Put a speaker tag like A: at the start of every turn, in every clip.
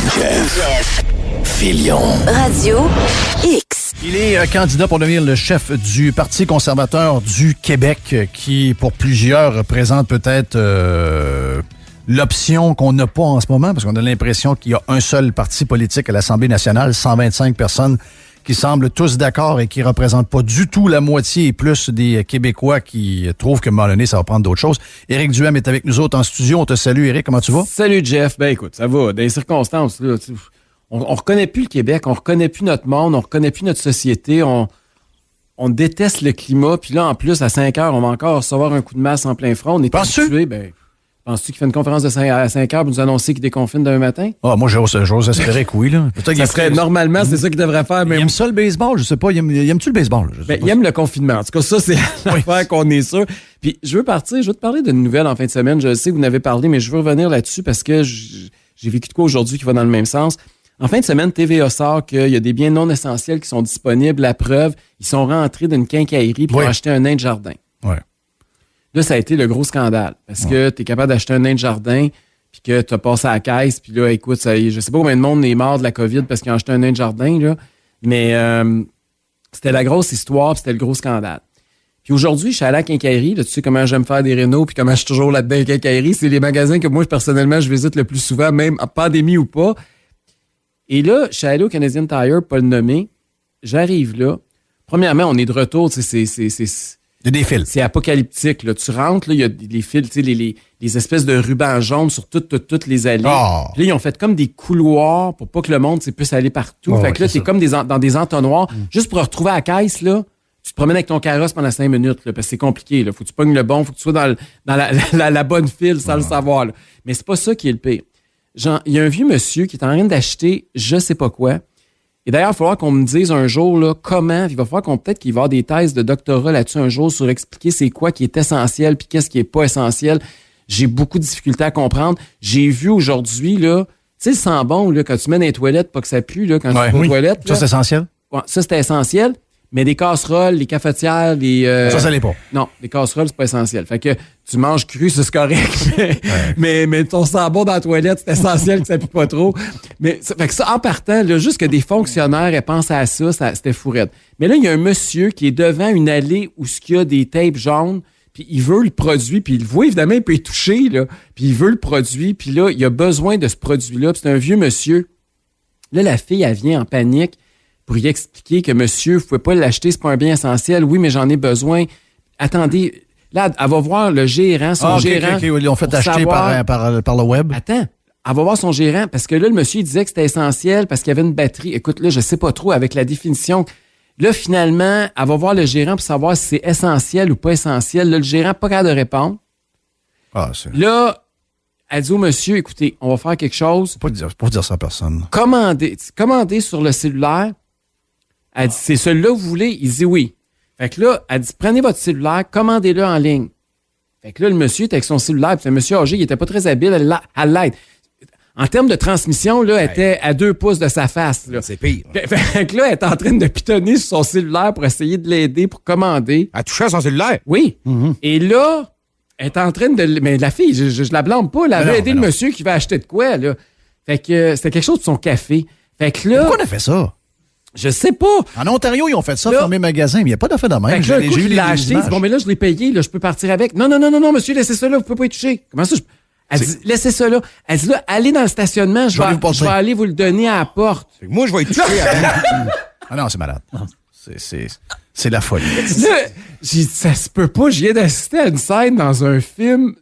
A: Jeff Fillion.
B: Radio X.
C: Il est candidat pour devenir le chef du Parti conservateur du Québec, qui, pour plusieurs, représente peut-être l'option qu'on n'a pas en ce moment, parce qu'on a l'impression qu'il y a un seul parti politique à l'Assemblée nationale, 125 personnes qui semblent tous d'accord et qui ne représentent pas du tout la moitié et plus des Québécois qui trouvent que, à un moment donné, ça va prendre d'autres choses. Éric Duhem est avec nous autres en studio. On te salue, Éric. Comment tu vas?
D: Salut, Jeff. Ben écoute, ça va. Dans les circonstances, là, on reconnaît plus le Québec, on reconnaît plus notre monde, on reconnaît plus notre société, on déteste le climat. Puis là, en plus, à 5 heures, on va encore recevoir un coup de masse en plein front. On est habitué. Penses-tu qu'il fait une conférence à 5 heures pour nous annoncer qu'il déconfine demain matin?
C: Ah, moi, j'ose espérer que oui, là.
D: Ça serait normalement, c'est ça qu'il devrait faire. Mais
C: il aime ça, le baseball? Je sais pas. Aimes-tu le baseball?
D: Il aime le confinement. En tout cas, ça, c'est l'affaire qu'on est sûr. Puis, je veux te parler d'une nouvelle en fin de semaine. Je sais que vous en avez parlé, mais je veux revenir là-dessus parce que j'ai vécu de quoi aujourd'hui qui va dans le même sens. En fin de semaine, TVA sort qu'il y a des biens non essentiels qui sont disponibles. La preuve, ils sont rentrés d'une quincaillerie pour acheter un nain de jardin.
C: Ouais.
D: Là, ça a été le gros scandale parce que tu es capable d'acheter un nain de jardin puis que tu as passé à la caisse. Puis là, écoute, je sais pas combien de monde est mort de la COVID parce qu'ils ont acheté un nain de jardin, là. Mais c'était la grosse histoire puis c'était le gros scandale. Puis aujourd'hui, je suis allé à la quincaillerie. Là, tu sais comment j'aime faire des rénos puis comment je suis toujours là-dedans à la quincaillerie. C'est les magasins que moi, personnellement, je visite le plus souvent, même en pandémie ou pas. Et là, je suis allé au Canadian Tire, pas le nommer. J'arrive là. Premièrement, on est de retour.
C: Il y a des fils.
D: C'est apocalyptique. Là. Tu rentres, là, il y a des fils, les espèces de rubans jaunes sur toutes les allées.
C: Oh.
D: Puis là, ils ont fait comme des couloirs pour pas que le monde puisse aller partout. Fait que là, t'es comme dans des entonnoirs. Juste pour retrouver à la caisse, là, tu te promènes avec ton carrosse pendant 5 minutes, là, parce que c'est compliqué. Là. Faut que tu pognes le bon, faut que tu sois dans la bonne file sans le savoir. Là. Mais c'est pas ça qui est le pire. Il y a un vieux monsieur qui est en train d'acheter je sais pas quoi. Et d'ailleurs, il va falloir qu'on me dise un jour là, comment. Il va falloir qu'il va y avoir des thèses de doctorat là-dessus un jour sur expliquer c'est quoi qui est essentiel puis qu'est-ce qui est pas essentiel. J'ai beaucoup de difficultés à comprendre. J'ai vu aujourd'hui, là, tu sais, le sang bon, là, quand tu mets dans les toilettes, pas que ça pue, là, quand tu vas aux toilettes.
C: Ça, c'est essentiel?
D: Ouais, ça, c'était essentiel. Mais des casseroles, les cafetières,
C: ça l'est pas.
D: Non, les casseroles, c'est pas essentiel. Fait que tu manges cru, c'est correct. Mais ton sabon dans la toilette, c'est essentiel que ça pue pas trop. Mais fait que ça, en partant, là, juste que des fonctionnaires aient pensé à ça, c'était fourette. Mais là, il y a un monsieur qui est devant une allée où il y a des tapes jaunes, puis il veut le produit, puis il le voit, évidemment, il peut y toucher, là, puis il veut le produit, puis là, il a besoin de ce produit-là, puis c'est un vieux monsieur. Là, la fille, elle vient en panique pour y expliquer que monsieur, vous pouvez pas l'acheter, c'est pas un bien essentiel. Oui, mais j'en ai besoin. Attendez, là, elle va voir le gérant, son gérant.
C: OK, ils l'ont fait acheter par le web.
D: Attends, elle va voir son gérant, parce que là, le monsieur, il disait que c'était essentiel parce qu'il y avait une batterie. Écoute, là, je sais pas trop avec la définition. Là, finalement, elle va voir le gérant pour savoir si c'est essentiel ou pas essentiel. Là, le gérant, pas capable de répondre. Là, elle dit au monsieur, écoutez, on va faire quelque chose.
C: Pas dire ça à personne.
D: Commandez sur le cellulaire. Elle dit, c'est celui-là que vous voulez? Il dit oui. Fait que là, elle dit, prenez votre cellulaire, commandez-le en ligne. Fait que là, le monsieur était avec son cellulaire, puis le monsieur âgé, il était pas très habile à l'aide. En termes de transmission, là, elle était à 2 pouces de sa face. Là.
E: C'est pire.
D: Fait que là, elle est en train de pitonner sur son cellulaire pour essayer de l'aider, pour commander.
E: Elle touchait à son cellulaire?
D: Oui. Mm-hmm. Et là, elle est en train de... Mais la fille, je la blâme pas. Elle avait aidé le monsieur qui va acheter de quoi, là. Fait que c'était quelque chose de son café. Fait que là...
C: Pourquoi on a fait ça?
D: Je sais pas.
C: En Ontario, ils ont fait ça, fermer magasin, mais il n'y a pas d'affaire de même.
D: Fait que là, j'ai eu acheté. Bon, mais là, je l'ai payé, là, je peux partir avec. Non, monsieur, laissez ça là, vous pouvez pas y toucher. Comment ça? Elle dit, laissez ça là. Elle dit, là, allez dans le stationnement, je vais aller vous le donner à la porte.
E: Moi, je vais y toucher avec.
C: Ah non, c'est malade. C'est la folie.
D: Là, j'ai dit, ça se peut pas. Je viens d'assister à une scène dans un film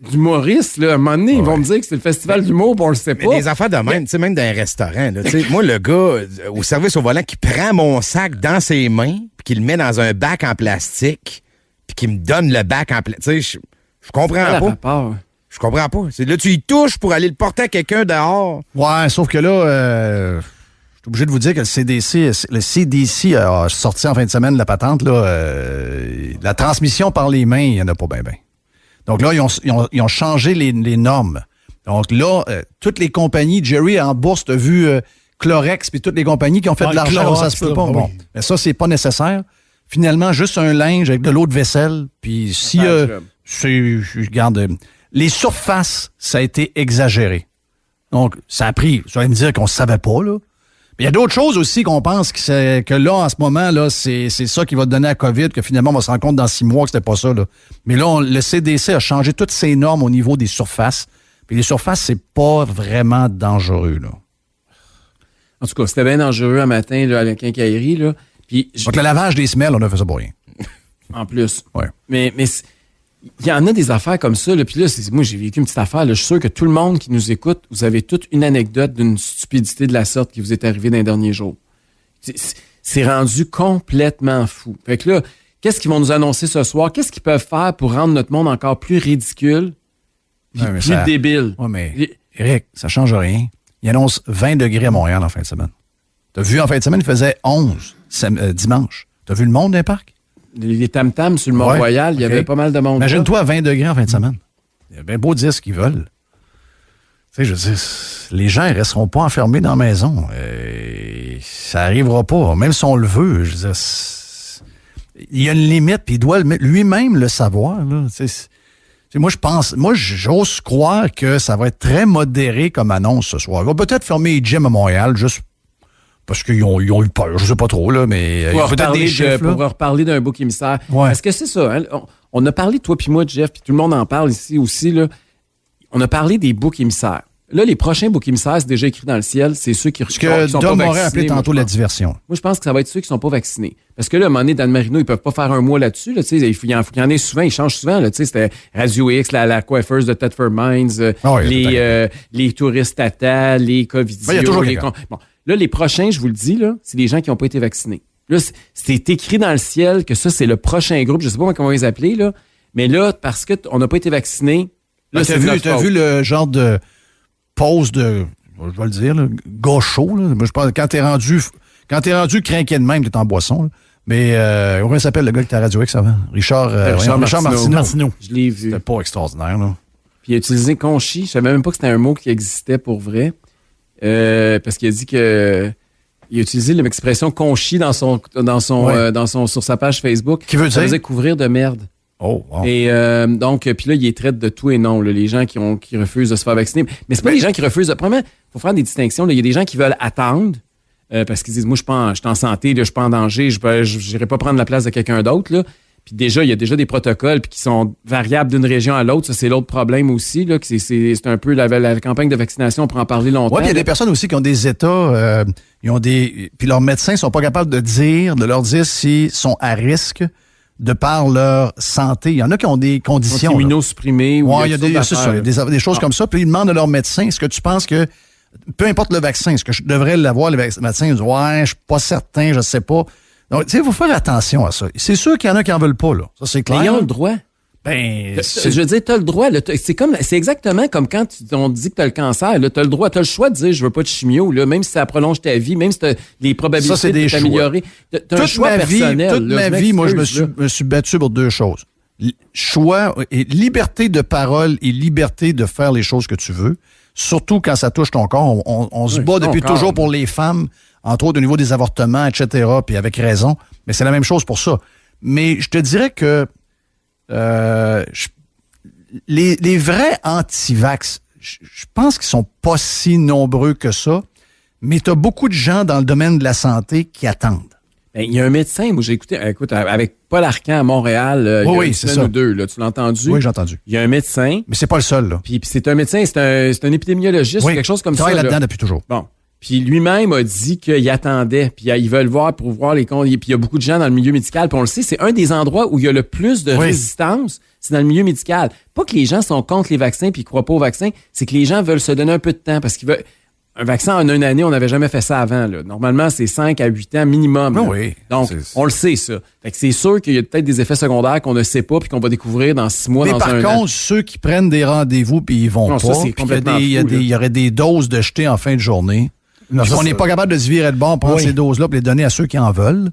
D: d'humoriste. Là. À un moment donné, ils vont me dire que c'est le festival d'humour, on le sait pas.
E: Mais des affaires de même, tu sais, même dans un restaurant. Là, moi, le gars au service au volant qui prend mon sac dans ses mains, puis qui le met dans un bac en plastique, puis qui me donne le bac en plastique. Tu sais, je comprends pas. Je comprends pas. Là, tu y touches pour aller le porter à quelqu'un dehors.
C: Ouais, sauf que là... je suis obligé de vous dire que le CDC a sorti en fin de semaine la patente. Là, la transmission par les mains, il n'y en a pas bien. Donc là, ils ont changé les normes. Donc là, toutes les compagnies, Jerry en bourse, t'as vu Clorox puis toutes les compagnies qui ont fait de l'argent, Clorox, ça se peut pas. Bon, mais ça, c'est pas nécessaire. Finalement, juste un linge avec de l'eau de vaisselle. Puis si... je regarde... les surfaces, ça a été exagéré. Donc, ça a pris, vous allez me dire qu'on ne savait pas, là. Mais il y a d'autres choses aussi qu'on pense que là, en ce moment, là, c'est ça qui va donner à COVID, que finalement, on va se rendre compte dans 6 mois que c'était pas ça, là. Mais là, le CDC a changé toutes ses normes au niveau des surfaces. Puis les surfaces, c'est pas vraiment dangereux, là.
D: En tout cas, c'était bien dangereux un matin là, à la quincaillerie. Là. Puis,
C: Donc, le lavage des semelles, on a fait ça pour rien.
D: En plus.
C: Ouais.
D: Mais il y en a des affaires comme ça. Là, puis là, moi, j'ai vécu une petite affaire. Là, je suis sûr que tout le monde qui nous écoute, vous avez toute une anecdote d'une stupidité de la sorte qui vous est arrivée dans les derniers jours. C'est rendu complètement fou. Fait que là, qu'est-ce qu'ils vont nous annoncer ce soir? Qu'est-ce qu'ils peuvent faire pour rendre notre monde encore plus ridicule et plus débile?
C: Oui, mais Eric, ça change rien. Il annonce 20 degrés à Montréal en fin de semaine. T'as vu, en fin de semaine, il faisait 11 dimanche. T'as vu le monde d'un parc?
D: Les tam-tams sur le Mont-Royal, il y avait pas mal de monde.
C: Imagine-toi à 20 degrés en fin de semaine. Il y a bien beau dire ce qu'ils veulent. Tu sais, je veux dire, les gens ne resteront pas enfermés dans la maison. Ça n'arrivera pas, même si on le veut. Je veux dire, il y a une limite, puis il doit lui-même le savoir. Là. Moi, j'ose croire que ça va être très modéré comme annonce ce soir. Il va peut-être fermer les gyms à Montréal, juste parce qu'ils ont eu peur. Je sais pas trop, là, mais
D: pour reparler d'un bouc émissaire.
C: Ouais.
D: Est-ce que c'est ça? Hein? On a parlé, toi puis moi, Jeff, puis tout le monde en parle ici aussi. Là. On a parlé des boucs émissaires. Là, les prochains boucs émissaires, c'est déjà écrit dans le ciel, c'est ceux qui sont pas vaccinés. Ce que Dom Morin appelé tantôt la diversion. Moi, je pense que ça va être ceux qui sont pas vaccinés. Parce que là, à un moment donné, Dan Marino, ils peuvent pas faire un mois là-dessus. Là, il faut qu'il y en ait souvent, ils changent souvent. Là, c'était Radio X, la coiffeuse de Thetford Mines, les touristes Tata, les Covidios.
C: Il y a toujours
D: Bon, là, les prochains, je vous le dis, là, c'est des gens qui n'ont pas été vaccinés. Là, c'est écrit dans le ciel que ça, c'est le prochain groupe. Je sais pas comment on va les appeler, là. Mais là, parce qu'on n'a pas été vaccinés, là,
C: t'as vu le genre de pause de, je vais le dire, là, gaucho, là. Je pense, quand t'es rendu crinqué de même, t'es en boisson, là. Mais, comment s'appelle le gars qui était à Radio X avant? Richard Martineau.
D: Je l'ai vu.
C: C'était pas extraordinaire, là.
D: Puis il a utilisé conchi. Je savais même pas que c'était un mot qui existait pour vrai. Parce qu'il a dit que il a utilisé l'expression conchi sur sa page Facebook.
C: Qui veut dire?
D: Ça faisait couvrir de merde.
C: Oh, wow.
D: Et donc, puis là, il les traite de tout et non, là, les gens qui refusent de se faire vacciner. Mais c'est pas les gens qui refusent. Premièrement, il faut faire des distinctions. Il y a des gens qui veulent attendre parce qu'ils disent, moi, je suis en santé, là, je suis pas en danger, je n'irai pas prendre la place de quelqu'un d'autre. Là. Puis déjà, il y a déjà des protocoles qui sont variables d'une région à l'autre. Ça, c'est l'autre problème aussi. Là, que c'est un peu la campagne de vaccination, on pourra en parler longtemps.
C: Oui, il y a des personnes aussi qui ont des états, puis leurs médecins sont pas capables de leur dire s'ils sont à risque de par leur santé. Il y en a qui ont des conditions.
D: Immunosupprimés.
C: Oui, il y a des choses comme ça. Puis ils demandent à leur médecin, est-ce que tu penses que, peu importe le vaccin, est-ce que je devrais l'avoir, le médecin? Ils disent, ouais, je suis pas certain, je sais pas. Donc, tu sais, il faut faire attention à ça. C'est sûr qu'il y en a qui en veulent pas, là. Ça, c'est clair.
D: Mais ils ont le droit.
C: Je
D: veux dire, t'as le droit. Là, c'est exactement comme quand on te dit que t'as le cancer. T'as le droit, t'as le choix de dire je veux pas de chimio, là, même si ça prolonge ta vie, même si t'as les probabilités de t'améliorer. T'as un choix personnel.
C: Toute ma vie, moi, je me suis battu pour deux choses. Choix et liberté de parole et liberté de faire les choses que tu veux. Surtout quand ça touche ton corps. On se bat depuis toujours pour les femmes, entre autres au niveau des avortements, etc., puis avec raison. Mais c'est la même chose pour ça. Mais je te dirais que les vrais anti-vax, je pense qu'ils sont pas si nombreux que ça, mais tu as beaucoup de gens dans le domaine de la santé qui attendent.
D: Il y a un médecin, moi j'ai écouté, avec Paul Arcand à Montréal, il y a une semaine ou deux, là, tu l'as entendu?
C: Oui, j'ai entendu.
D: Il y a un médecin.
C: Mais c'est pas le seul, là.
D: Puis c'est un médecin, c'est un épidémiologiste, quelque chose comme ça.
C: Il travaille là-dedans depuis toujours.
D: Bon. Puis lui-même a dit qu'il attendait, puis ils veulent voir pour voir les comptes. Puis il y a beaucoup de gens dans le milieu médical, puis on le sait, c'est un des endroits où il y a le plus de résistance, c'est dans le milieu médical. Pas que les gens sont contre les vaccins puis ils croient pas aux vaccins, c'est que les gens veulent se donner un peu de temps parce qu'ils veulent. Un vaccin en une année, on n'avait jamais fait ça avant. Là. Normalement, c'est 5 à 8 ans minimum.
C: Oui.
D: Donc, on le sait, ça. Fait que c'est sûr qu'il y a peut-être des effets secondaires qu'on ne sait pas puis qu'on va découvrir dans 6 mois,
C: mais
D: dans un an.
C: Mais par contre, ceux qui prennent des rendez-vous puis ils vont pas,
D: ça, c'est complètement
C: il y aurait des doses de jeter en fin de journée.
E: Non,
C: on n'est pas capable de se virer de bord, prendre ces doses-là et les donner à ceux qui en veulent.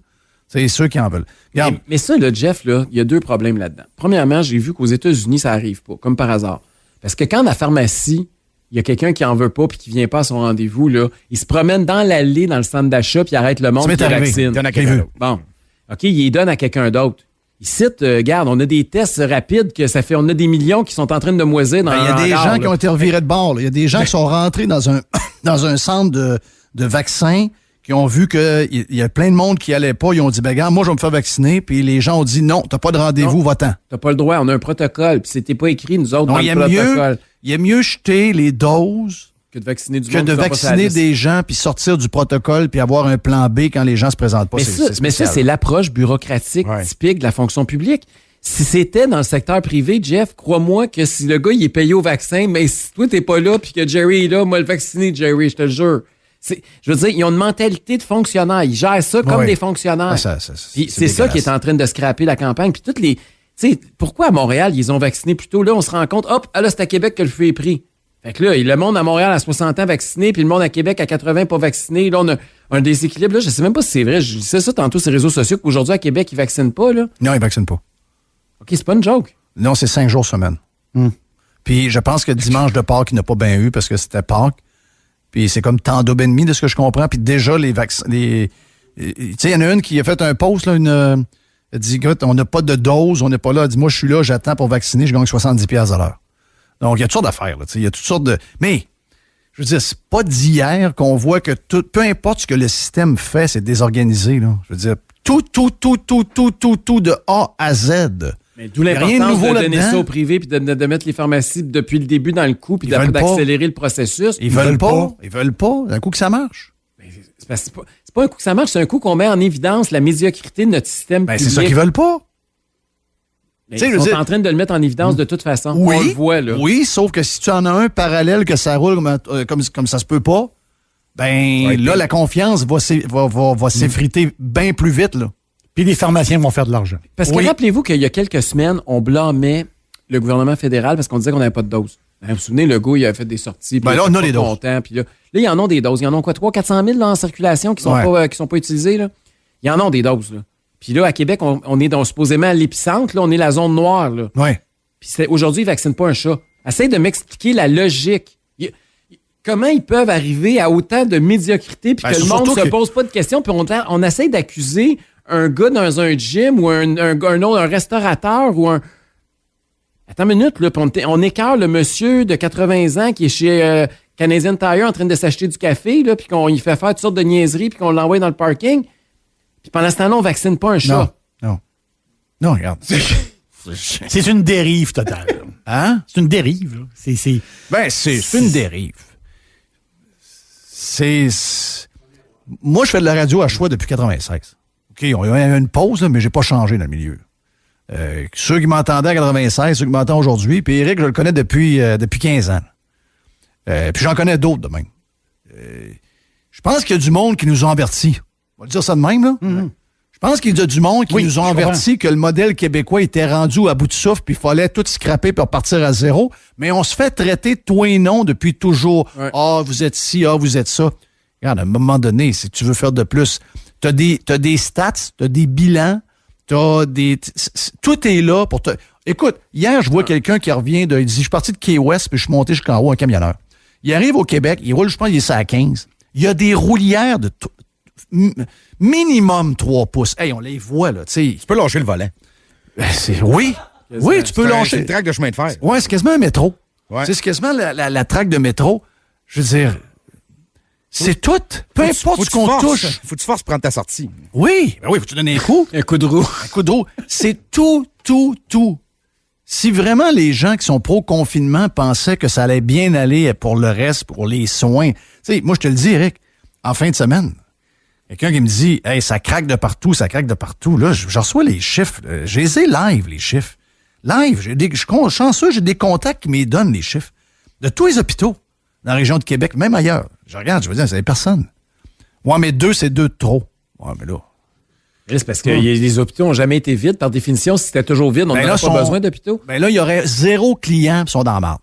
C: C'est ceux qui en veulent.
D: Mais ça, là, Jeff, là, il y a deux problèmes là-dedans. Premièrement, j'ai vu qu'aux États-Unis, ça n'arrive pas, comme par hasard. Parce que quand la pharmacie, il y a quelqu'un qui en veut pas puis qui vient pas à son rendez-vous, là, il se promène dans l'allée, dans le centre d'achat, puis il arrête le monde qui vaccine.
E: Donne à quelqu'un d'autre.
D: Bon. OK, il les donne à quelqu'un d'autre. Ici, regarde, on a des tests rapides que ça fait, on a des millions qui sont en train de moisir dans
C: Il y a des gens qui ont été revirés de bord. Il y a des gens qui sont rentrés dans un centre de vaccins, qui ont vu qu'il y a plein de monde qui allait pas. Ils ont dit, ben regarde, moi, je vais me faire vacciner. Puis les gens ont dit, non, t'as pas de rendez-vous, va-t'en.
D: T'as pas le droit, on a un protocole. Puis c'était pas écrit, nous autres, dans le protocole.
C: Il est mieux jeter les doses
D: que de vacciner du
C: que
D: monde
C: de vacciner des gens, puis sortir du protocole, puis avoir un plan B quand les gens se présentent pas.
D: Mais ça, c'est l'approche bureaucratique typique de la fonction publique. Si c'était dans le secteur privé, Jeff, crois-moi que si le gars, il est payé au vaccin, mais si toi, t'es pas là, puis que Jerry est là, moi, le vacciner, Jerry, je te le jure. Je veux dire, ils ont une mentalité de fonctionnaire. Ils gèrent ça comme des fonctionnaires. C'est ça qui est en train de scraper la campagne. Puis toutes les... Tu sais, pourquoi à Montréal, ils ont vacciné plus tôt? Là, on se rend compte, hop, là, c'est à Québec que le feu est pris. Fait que là, le monde à Montréal à 60 ans vacciné, puis le monde à Québec à 80 pas vacciné. Là, on a un déséquilibre. Là, je sais même pas si c'est vrai. Je disais ça tantôt sur les réseaux sociaux qu'aujourd'hui, à Québec, ils vaccinent pas, là.
C: Non, ils vaccinent pas.
D: OK, c'est pas une joke.
C: Non, c'est 5 jours semaine. Puis je pense que dimanche de Pâques, il n'a pas bien eu parce que c'était Pâques. Puis c'est comme tant d'aube et demi de ce que je comprends. Puis déjà, les vaccins... Tu sais, il y en a une qui a fait un post, là, elle dit, écoute, on n'a pas de dose, on n'est pas là. Elle dit, moi, je suis là, j'attends pour vacciner, je gagne 70$ à l'heure. Donc, il y a toutes sortes d'affaires, là. Il y a toutes sortes de... Mais, je veux dire, c'est pas d'hier qu'on voit que peu importe ce que le système fait, c'est désorganisé, là. Je veux dire, tout de A à Z.
D: Mais d'où l'importance de donner ça au privé puis de mettre les pharmacies depuis le début dans le coup puis d'accélérer le processus.
C: Ils veulent pas. Ils veulent pas. D'un coup que ça marche.
D: C'est pas un coup que ça marche, c'est un coup qu'on met en évidence la médiocrité de notre système public.
C: C'est ça qu'ils veulent pas.
D: Ils sont en train de le mettre en évidence de toute façon.
C: Oui,
D: on le voit, là.
C: Oui, sauf que si tu en as un parallèle que ça roule comme ça se peut pas, la confiance va s'effriter bien plus vite, là.
A: Puis les pharmaciens vont faire de l'argent.
D: Parce que rappelez-vous qu'il y a quelques semaines, on blâmait le gouvernement fédéral parce qu'on disait qu'on n'avait pas de doses. Vous vous souvenez, Legault, il avait fait des sorties.
C: Là, on a des doses.
D: Puis là, ils en ont des doses. Ils en ont quoi, 300-400 000 là, en circulation qui sont pas utilisées, là? Ils en ont des doses, là. Puis là, à Québec, on est supposément à l'épicentre, là, on est la zone noire, là.
C: Ouais.
D: Puis aujourd'hui, ils ne vaccinent pas un chat. Essaye de m'expliquer la logique. Comment ils peuvent arriver à autant de médiocrité puis que le monde ne se pose pas de questions puis on essaye d'accuser un gars dans un gym ou un restaurateur ou un... Attends une minute, là, on écarte le monsieur de 80 ans qui est chez Canadian Tire en train de s'acheter du café, là, puis qu'on y fait faire toutes sortes de niaiseries puis qu'on l'envoie dans le parking. Puis pendant ce temps-là, on ne vaccine pas un chat.
C: Non, regarde.
A: C'est une dérive totale.
C: Hein?
A: C'est une dérive. Là.
C: C'est une dérive. Moi, je fais de la radio à choix depuis 96. OK, on a eu une pause, là, mais j'ai pas changé dans le milieu. Ceux qui m'entendaient à 96, ceux qui m'entendent aujourd'hui, puis Éric, je le connais depuis 15 ans. Puis j'en connais d'autres de même. Je pense qu'il y a du monde qui nous a avertis. On va dire ça de même, là. Mm-hmm. Je pense qu'il y a du monde qui nous a avertis que le modèle québécois était rendu à bout de souffle, puis il fallait tout scraper pour repartir à zéro. Mais on se fait traiter de toi et non depuis toujours. Ah, vous êtes ci, vous êtes ça. Regarde, à un moment donné, si tu veux faire de plus, t'as des stats, t'as des bilans, tout est là pour te... Écoute, hier, je vois quelqu'un qui revient il dit, je suis parti de Key West, puis je suis monté jusqu'en haut, un camionneur. Il arrive au Québec, il roule, je pense, il est à 15. Il y a des roulières de minimum 3 pouces. Hey, on les voit, là, tu sais.
E: Tu peux lâcher le volant.
C: Oui, tu peux lâcher.
E: C'est une traque de chemin de fer.
C: Oui, c'est quasiment un métro.
E: Ouais.
C: C'est quasiment la traque de métro. Je veux dire, c'est tout. Peu importe ce qu'on touche.
E: Faut que tu forces prendre ta sortie.
C: Oui, faut que tu donnes un coup.
D: Un coup de roue.
C: Un coup de roue. C'est tout. Si vraiment les gens qui sont pro-confinement pensaient que ça allait bien aller pour le reste, pour les soins, tu sais, moi, je te le dis, Eric, en fin de semaine, quelqu'un qui me dit, hey, ça craque de partout. Là, je reçois les chiffres. Je les ai live, les chiffres. Live. Je suis chanceux, j'ai des contacts qui me donnent les chiffres. De tous les hôpitaux, dans la région de Québec, même ailleurs. Je regarde, je veux dire, c'est personne. Ouais, mais 2, c'est 2 de trop. Ouais, mais là.
D: C'est parce que les hôpitaux n'ont jamais été vides. Par définition, si c'était toujours vide, on n'aurait pas besoin d'hôpitaux.
C: Ben là, il y aurait 0 client qui sont dans la marde.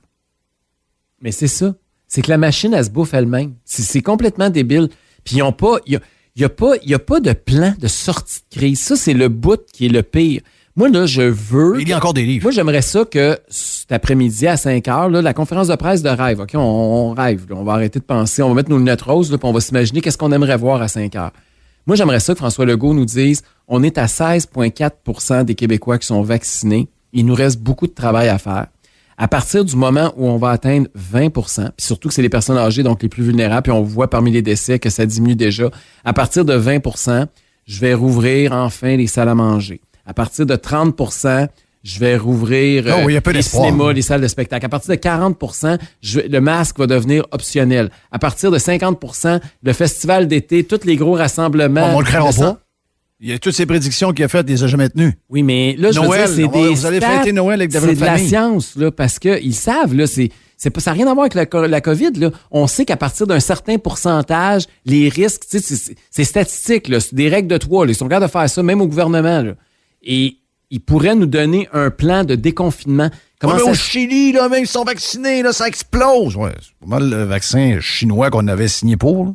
D: Mais c'est ça. C'est que la machine, elle se bouffe elle-même. C'est complètement débile. Puis ils n'ont pas... Il n'y a pas de plan de sortie de crise. Ça, c'est le bout qui est le pire. Moi, là, je veux...
C: Il y a encore des livres.
D: Moi, j'aimerais ça que cet après-midi, à 5 heures, là, la conférence de presse de rêve. OK, on rêve. Là. On va arrêter de penser. On va mettre nos lunettes roses, là, puis on va s'imaginer qu'est-ce qu'on aimerait voir à 5 heures. Moi, j'aimerais ça que François Legault nous dise, on est à 16,4 % des Québécois qui sont vaccinés. Il nous reste beaucoup de travail à faire. À partir du moment où on va atteindre 20 % puis surtout que c'est les personnes âgées, donc les plus vulnérables, puis on voit parmi les décès que ça diminue déjà, à partir de 20 % je vais rouvrir enfin les salles à manger. À partir de 30 % je vais rouvrir les cinémas, les salles de spectacle. À partir de 40 % le masque va devenir optionnel. À partir de 50 % le festival d'été, tous les gros rassemblements...
C: On le créera pas. Il y a toutes ces prédictions qu'il a faites, il les a jamais tenues.
D: Oui, mais là, je
C: Noël,
D: veux dire, c'est des
C: vous allez fêter Noël avec
D: c'est de la science, là, parce qu'ils savent, là, ça n'a rien à voir avec la COVID, là. On sait qu'à partir d'un certain pourcentage, les risques, tu sais, c'est statistique, là, c'est des règles de 3, là. Ils sont capables de faire ça, même au gouvernement, là. Et ils pourraient nous donner un plan de déconfinement.
C: Comment au Chili, là, même ils sont vaccinés, là, ça explose. Ouais, c'est pas mal le vaccin chinois qu'on avait signé pour, là.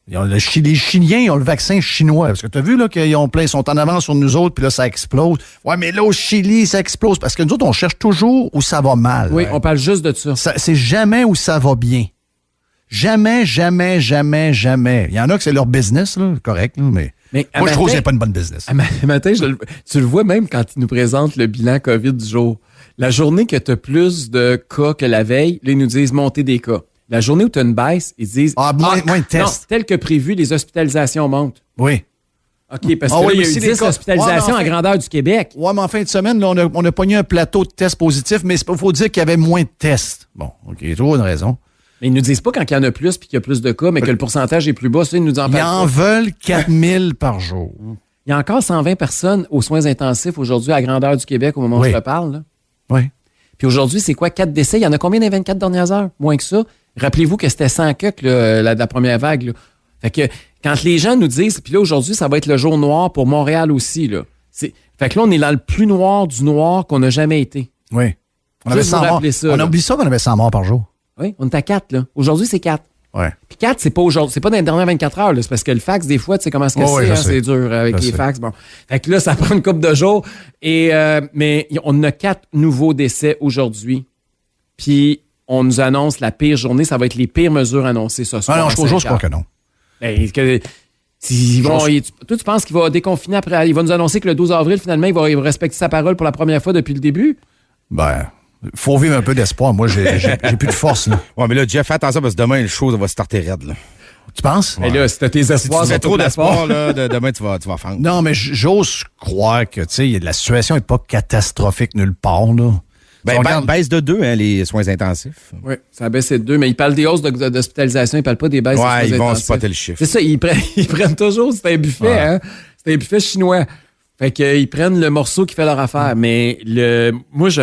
C: Les Chiliens, ils ont le vaccin chinois. Parce que tu as vu là, qu'ils sont en avance sur nous autres, puis là, ça explose. Ouais, mais là, au Chili, ça explose. Parce que nous autres, on cherche toujours où ça va mal.
D: Oui, on parle juste de ça.
C: C'est jamais où ça va bien. Jamais, jamais, jamais, jamais. Il y en a que c'est leur business, là, correct, là, mais moi, je trouve que c'est pas une bonne business.
D: Matin, tu le vois même quand ils nous présentent le bilan COVID du jour. La journée que tu as plus de cas que la veille, là, ils nous disent monter des cas. La journée où tu as une baisse, ils disent...
C: moins de tests.
D: Non, tel que prévu, les hospitalisations montent.
C: Oui.
D: OK, parce que là, il y a eu 10 hospitalisations à grandeur du Québec.
C: Oui, mais en fin de semaine, là, on a pogné un plateau de tests positifs, mais il faut dire qu'il y avait moins de tests. Bon, OK, il y a toujours une raison.
D: Mais ils nous disent pas quand il y en a plus puis qu'il y a plus de cas, mais que le pourcentage est plus bas. Ça, ils nous en parlent.
C: Ils en veulent 4000 par jour.
D: Il y a encore 120 personnes aux soins intensifs aujourd'hui à grandeur du Québec au moment où je te parle. Là.
C: Oui.
D: Puis aujourd'hui, c'est quoi? 4 décès. Il y en a combien dans les 24 dernières heures? Moins que ça. Rappelez-vous que c'était 100 la première vague. Là. Fait que quand les gens nous disent, puis là, aujourd'hui, ça va être le jour noir pour Montréal aussi. Là. Fait que là, on est dans le plus noir du noir qu'on n'a jamais été.
C: Oui. On avait 100 morts. On a oublié ça qu'on avait 100 morts par jour.
D: Oui, on est à 4. Là. Aujourd'hui, c'est 4.
C: Ouais.
D: Puis 4, c'est pas aujourd'hui, c'est pas dans les dernières 24 heures. Là. C'est parce que le fax, des fois, tu sais comment c'est c'est dur avec les fax. Bon. Fait que là, ça prend une couple de jours. Mais on a 4 nouveaux décès aujourd'hui. Puis on nous annonce la pire journée. Ça va être les pires mesures annoncées ce soir.
C: Ah non, je crois que non.
D: Toi, tu penses qu'il va déconfiner après? Il va nous annoncer que le 12 avril, finalement, il va respecter sa parole pour la première fois depuis le début?
C: Ben, faut vivre un peu d'espoir. Moi, j'ai plus de force. Là.
E: Ouais, mais là, Jeff, fais attention parce que demain, le show va starter raide. Là.
C: Tu penses?
D: Mais là, si t'as tes espoirs,
E: si tu trop d'espoir, là, demain, tu vas fendre.
C: Non, mais j'ose croire que, tu sais, la situation n'est pas catastrophique nulle part, là.
E: Baisse de 2, hein, les soins intensifs.
D: Oui, ça a baissé de 2, mais ils parlent des hausses d'hospitalisation, ils ne parlent pas des baisses de soins intensifs.
E: Ouais, ils vont spotter le chiffre.
D: C'est ça, ils prennent toujours, c'est un buffet, hein. C'est un buffet chinois. Fait qu'ils prennent le morceau qui fait leur affaire. Mais moi, je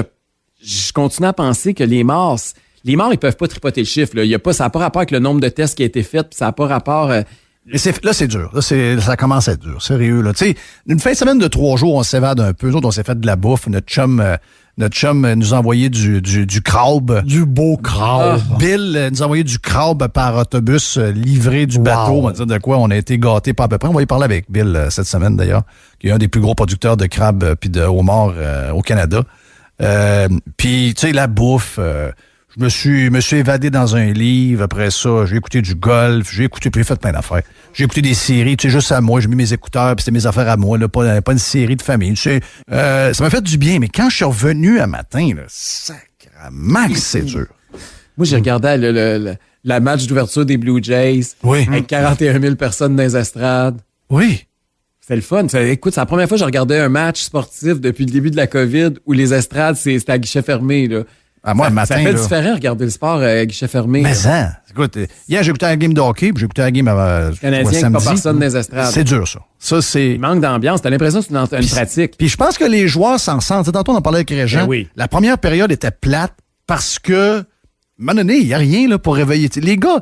D: continue à penser que les morts, ils peuvent pas tripoter le chiffre. Là. Ça n'a pas rapport avec le nombre de tests qui a été fait, puis ça n'a pas rapport...
C: Là, c'est dur. Là, ça commence à être dur. Sérieux, là. Tu sais, une fin de semaine de 3 jours, on s'évade un peu. Nous autres, on s'est fait de la bouffe. Notre chum nous a envoyé du crabe.
A: Du beau crabe.
C: Bill nous a envoyé du crabe par autobus livré du bateau. On va dire de quoi on a été gâtés pas à peu près. On va y parler avec Bill cette semaine, d'ailleurs, qui est un des plus gros producteurs de crabes puis de homards au Canada. Puis, tu sais, la bouffe... Je me suis évadé dans un livre. Après ça, j'ai écouté du golf. Puis j'ai fait plein d'affaires. J'ai écouté des séries, tu sais, juste à moi. J'ai mis mes écouteurs, puis c'était mes affaires à moi, là, pas une série de famille. Tu sais, ça m'a fait du bien. Mais quand je suis revenu à matin, là, sacrément, c'est dur.
D: Moi, j'ai regardé la match d'ouverture des Blue Jays.
C: Oui.
D: Avec 41 000 personnes dans les estrades.
C: Oui.
D: C'était le fun. Écoute, c'est la première fois que je regardais un match sportif depuis le début de la COVID où les estrades, c'était à guichet fermé, là.
C: Ah, moi,
D: ça fait différent regarder le sport à guichet fermé.
C: Mais ça, écoute, hier, j'ai écouté un game de hockey, puis j'ai écouté un game
D: Canadien, pas personne dans les estrades.
C: C'est dur, ça.
D: Il manque d'ambiance. T'as l'impression que c'est une pratique.
C: Puis je pense que les joueurs s'en sentent. Tantôt, on en parlait avec Régent.
D: Oui.
C: La première période était plate parce que, à un moment donné, il n'y a rien là, pour réveiller. T'sais, les gars,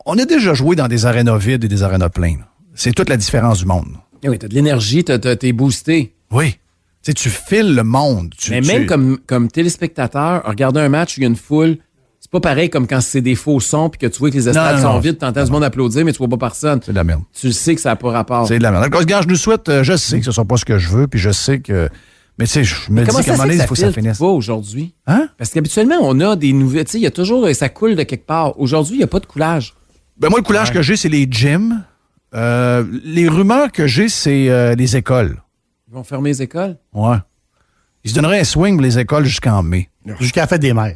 C: on a déjà joué dans des arénas vides et des arénas pleines. C'est toute la différence du monde.
D: Oui, t'as de l'énergie, t'es boosté.
C: Oui. Tu sais, tu files le monde.
D: Même comme téléspectateur, regarder un match où il y a une foule, c'est pas pareil comme quand c'est des faux sons puis que tu vois que les estrades sont vides, t'entends du monde applaudir, mais tu vois pas personne.
C: C'est de la merde.
D: Tu sais que ça n'a pas rapport.
C: C'est de la merde. Donc, je nous souhaite, je sais que ce ne sera pas ce que je veux, puis je sais que... Mais tu sais, je me dis qu'à un moment donné, il faut que ça finisse.
D: Pas aujourd'hui?
C: Hein?
D: Parce qu'habituellement, on a des nouvelles... Tu sais, il y a toujours... Ça coule de quelque part. Aujourd'hui, il n'y a pas de coulage.
C: Ben moi, le coulage que j'ai, c'est les gyms. Les rumeurs que j'ai, c'est les écoles.
D: Ils vont fermer les écoles?
C: Ouais. Ils se donneraient un swing pour les écoles jusqu'en mai.
A: Jusqu'à la fête des mères.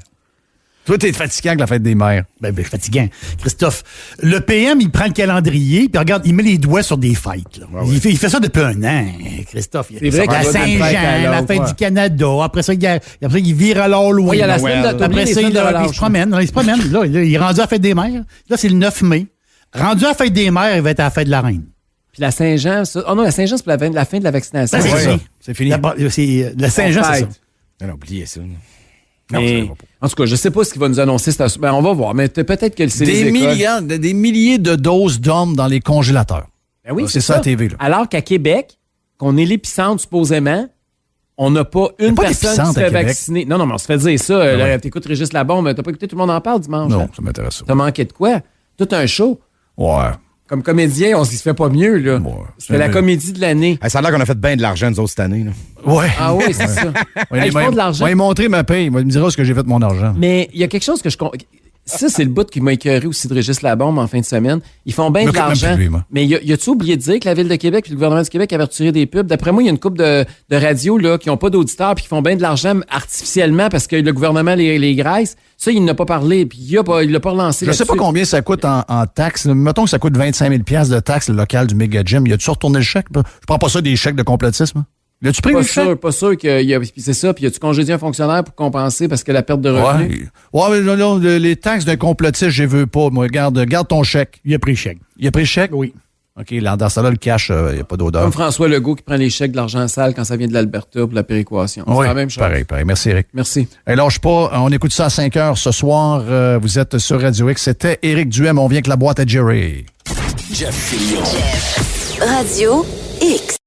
C: Toi, t'es fatiguant avec la fête des mères.
A: Ben, je suis fatigant. Christophe, le PM, il prend le calendrier, puis regarde, il met les doigts sur des fêtes. Là.
E: Ouais.
A: Il fait ça depuis un an, Christophe.
D: C'est vrai
A: la
D: qu'il va d'une fête à
A: Saint-Jean, la
D: l'autre,
A: fête du Canada. Après ça, il vire à l'Halloween.
D: Oui, il y a la semaine d'automne,
A: Après
D: les
A: ça,
D: semaines de relâche.
A: il se promène. Il se promène. Là, il est rendu à la fête des mères. Là, c'est le 9 mai. Rendu à la fête des mères, il va être à la fête de la reine.
D: Puis la Saint-Jean, ça... Oh non, la Saint-Jean, c'est pour la fin de la vaccination.
A: Ça, c'est
C: Ouais,
A: fini.
C: c'est fini.
A: La Saint-Jean, c'est ça.
E: Non, oubliez ça.
D: Mais, en tout cas, je ne sais pas ce qu'il va nous annoncer. Ben, on va voir, mais peut-être que c'est les écoles.
C: Des milliers de doses d'hommes dans les congélateurs.
D: Ben oui,
C: c'est ça à TV. Là.
D: Alors qu'à Québec, qu'on est l'épicentre supposément, on n'a pas une
C: pas
D: personne qui
C: d'épicentre
D: se
C: à
D: fait
C: Québec.
D: vacciner. Non, mais on se fait dire ça.
C: ouais.
D: T'écoutes Régis Labombe, t'as pas écouté Tout le monde en parle dimanche?
C: Non,
D: hein?
C: ça m'intéresse ça.
D: T'as manqué de quoi? Tout un show.
C: Ouais.
D: Comme comédien, on se fait pas mieux, là.
C: Ouais.
D: C'était la comédie de l'année.
E: Ça a l'air qu'on a fait bien de l'argent, nous autres, cette année. Là.
C: Ouais.
D: Ah oui, c'est ça.
C: Ouais,
D: Ils font de l'argent.
C: Il va lui montrer ma paye. Il va me dire ce que j'ai fait de mon argent.
D: Mais il y a quelque chose que je... Ça, c'est le bout qui m'a écœuré aussi de Régis Labombe en fin de semaine. Ils font bien de
C: m'occupe même
D: l'argent.
C: plus de lui, moi.
D: Mais y a-tu oublié de dire que la Ville de Québec et le gouvernement du Québec avaient retiré des pubs? D'après moi, il y a une couple de radios là, qui n'ont pas d'auditeurs puis qui font bien de l'argent artificiellement parce que le gouvernement les graisse. Ça, il n'a pas parlé puis il l'a pas relancé.
C: Je sais pas combien ça coûte en taxes. Mettons que ça coûte 25 000 de taxes, le local du Mega Gym. Y a-tu retourné le chèque? Je prends pas ça des chèques de complotisme. L'as-tu pris le chèque?
D: Pas sûr qu'il y a. Puis c'est ça. Puis as-tu congédié un fonctionnaire pour compenser parce que la perte de revenus?
C: Ouais, mais non, les taxes d'un complotiste, je les veux pas. Moi, garde ton chèque.
A: Il a pris le chèque.
C: Il a pris le chèque?
A: Oui.
C: OK, là, dans ça, là, le cash, il n'y a pas d'odeur.
D: Comme François Legault qui prend les chèques de l'argent sale quand ça vient de l'Alberta pour la péréquation. C'est
C: Oui,
D: la même chose.
C: pareil. Merci, Eric.
D: Merci.
C: Et lâche pas, on écoute ça à 5 heures ce soir. Vous êtes sur Radio X. C'était Éric Duhem. On vient avec la boîte à Jerry.
B: Radio X.